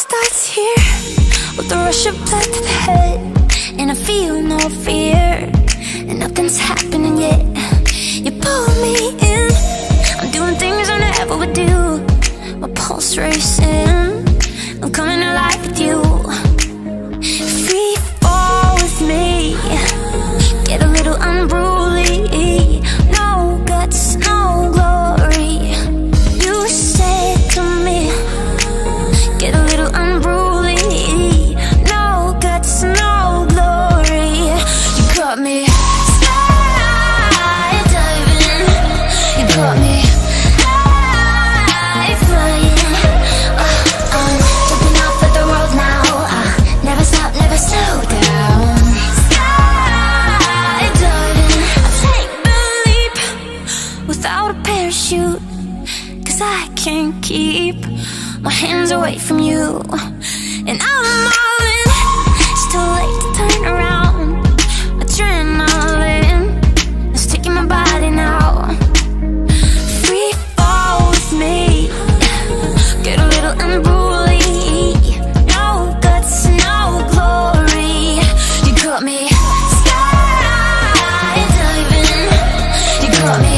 starts here with the rush of blood to the head, and I feel no fear, and nothing's happening yet. You pull me in, I'm doing things I never would do. My pulse racing, I'm coming alive with you. Free fall with me, get a little unruly. No guts, no glory. You said to me, get a little unruly. No guts, no glory. You caught me skydiving. You caught me high flying. I'm jumping off at the world now. Never stop, never slow down. Skydiving. I take the leap without a parachute, 'cause I can't keep my hands away from you. And I'm all in. It's too late to turn around. Adrenaline is taking my body now. Free fall with me, get a little unruly. No guts, no glory. You caught me skydiving. You caught me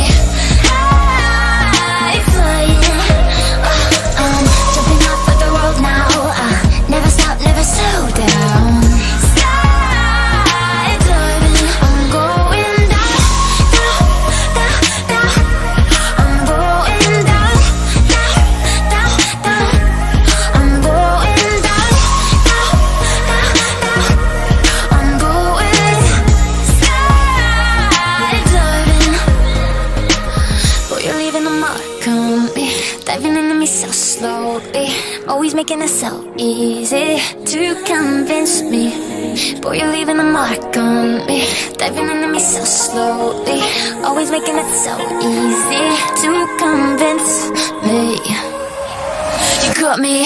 high flying. I'm jumping off at the world now. Never stop, never slow down. Skydiving. I'm going down, down, down, down. I'm going down, down, down, down. I'm going down, down, down, down. I'm going skydiving. Boy, you're leaving a mark on me, diving into me so slowly, always making it so easy to convince me. Boy, you're leaving a mark on me, diving into me so slowly, always making it so easy to convince me. You got me